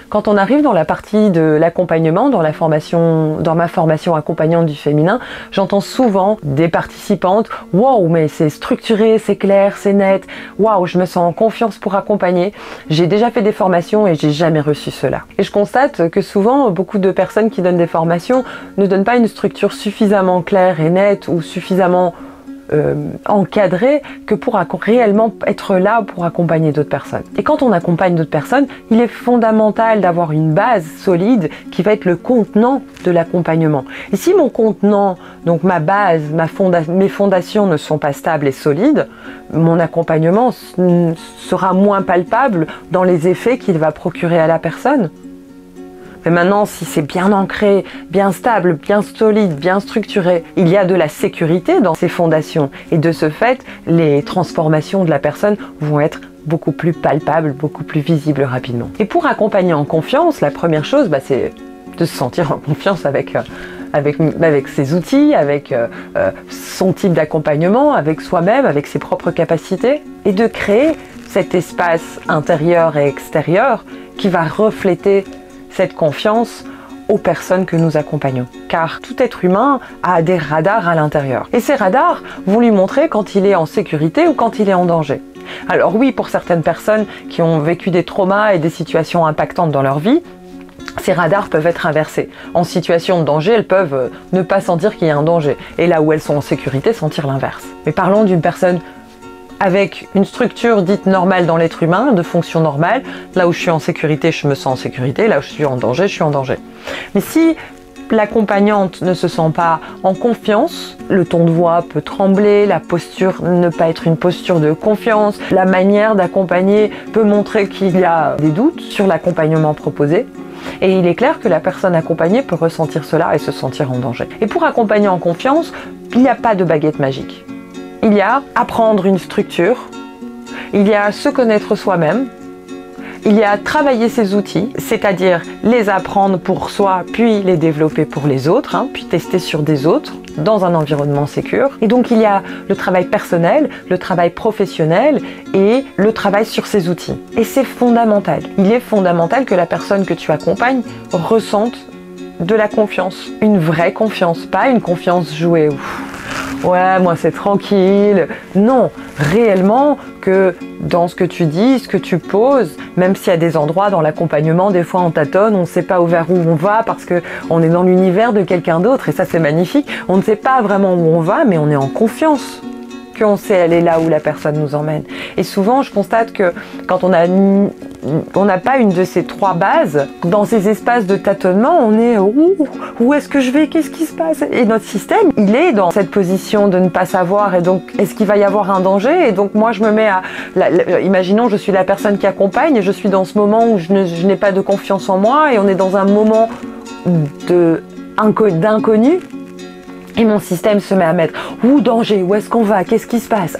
Quand on arrive dans la partie de l'accompagnement, dans ma formation accompagnante du féminin, j'entends souvent des participantes « Waouh, mais c'est structuré, c'est clair, c'est net. Waouh, je me sens en confiance pour accompagner. J'ai déjà fait des formations et j'ai jamais reçu cela. » Et je constate que souvent, beaucoup de personnes qui donnent des formations ne donnent pas une structure suffisamment claire et nette ou suffisamment encadré que pour réellement être là pour accompagner d'autres personnes. Et quand on accompagne d'autres personnes, il est fondamental d'avoir une base solide qui va être le contenant de l'accompagnement. Et si mon contenant, donc ma base, mes fondations ne sont pas stables et solides, mon accompagnement sera moins palpable dans les effets qu'il va procurer à la personne. Mais maintenant, si c'est bien ancré, bien stable, bien solide, bien structuré, il y a de la sécurité dans ces fondations. Et de ce fait, les transformations de la personne vont être beaucoup plus palpables, beaucoup plus visibles rapidement. Et pour accompagner en confiance, la première chose, c'est de se sentir en confiance avec ses outils, avec son type d'accompagnement, avec soi-même, avec ses propres capacités, et de créer cet espace intérieur et extérieur qui va refléter cette confiance aux personnes que nous accompagnons. Car tout être humain a des radars à l'intérieur. Et ces radars vont lui montrer quand il est en sécurité ou quand il est en danger. Alors oui, pour certaines personnes qui ont vécu des traumas et des situations impactantes dans leur vie, ces radars peuvent être inversés. En situation de danger, elles peuvent ne pas sentir qu'il y a un danger. Et là où elles sont en sécurité, sentir l'inverse. Mais parlons d'une personne avec une structure dite normale dans l'être humain, de fonction normale. Là où je suis en sécurité, je me sens en sécurité. Là où je suis en danger, je suis en danger. Mais si l'accompagnante ne se sent pas en confiance, le ton de voix peut trembler, la posture ne pas être une posture de confiance, la manière d'accompagner peut montrer qu'il y a des doutes sur l'accompagnement proposé. Et il est clair que la personne accompagnée peut ressentir cela et se sentir en danger. Et pour accompagner en confiance, il n'y a pas de baguette magique. Il y a apprendre une structure, il y a se connaître soi-même, il y a travailler ses outils, c'est-à-dire les apprendre pour soi, puis les développer pour les autres, puis tester sur des autres, dans un environnement sécure. Et donc il y a le travail personnel, le travail professionnel et le travail sur ses outils. Et c'est fondamental. Il est fondamental que la personne que tu accompagnes ressente de la confiance, une vraie confiance, pas une confiance jouée. Ouais, moi c'est tranquille. Non, réellement que dans ce que tu dis, ce que tu poses, même s'il y a des endroits dans l'accompagnement, des fois on tâtonne, on ne sait pas vers où on va parce qu'on est dans l'univers de quelqu'un d'autre et ça c'est magnifique. On ne sait pas vraiment où on va, mais on est en confiance qu'on sait aller là où la personne nous emmène. Et souvent je constate que quand on n'a pas une de ces trois bases, dans ces espaces de tâtonnement, on est où est-ce que je vais, qu'est-ce qui se passe? Et notre système, il est dans cette position de ne pas savoir, et donc est-ce qu'il va y avoir un danger? Et donc moi je me mets à, imaginons je suis la personne qui accompagne et je suis dans ce moment où je n'ai pas de confiance en moi et on est dans un moment d'inconnu. Et mon système se met à mettre « Ouh, danger, où est-ce qu'on va? Qu'est-ce qui se passe ?»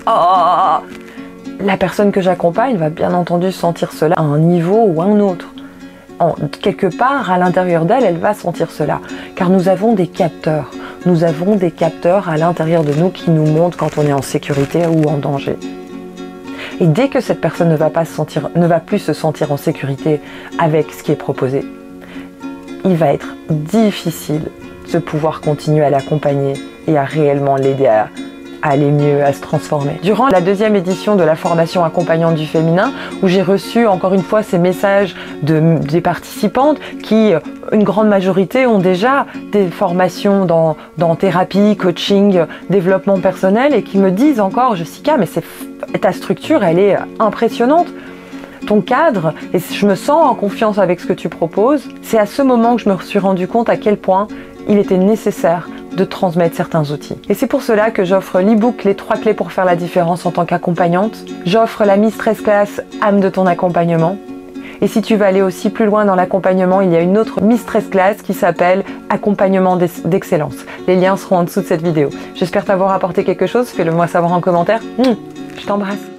La personne que j'accompagne va bien entendu sentir cela à un niveau ou à un autre. Quelque part, à l'intérieur d'elle, elle va sentir cela. Car nous avons des capteurs. Nous avons des capteurs à l'intérieur de nous qui nous montrent quand on est en sécurité ou en danger. Et dès que cette personne ne va plus se sentir en sécurité avec ce qui est proposé, il va être difficile de pouvoir continuer à l'accompagner et à réellement l'aider à aller mieux, à se transformer. Durant la deuxième édition de la formation accompagnante du féminin, où j'ai reçu encore une fois ces messages des participantes qui, une grande majorité, ont déjà des formations dans thérapie, coaching, développement personnel et qui me disent encore « Jessica, mais ta structure, elle est impressionnante. Ton cadre, et je me sens en confiance avec ce que tu proposes. » C'est à ce moment que je me suis rendu compte à quel point il était nécessaire de transmettre certains outils. Et c'est pour cela que j'offre l'e-book Les 3 clés pour faire la différence en tant qu'accompagnante. J'offre la Mistress Class âme de ton accompagnement. Et si tu veux aller aussi plus loin dans l'accompagnement, il y a une autre Mistress Class qui s'appelle Accompagnement d'excellence. Les liens seront en dessous de cette vidéo. J'espère t'avoir apporté quelque chose. Fais-le moi savoir en commentaire. Je t'embrasse.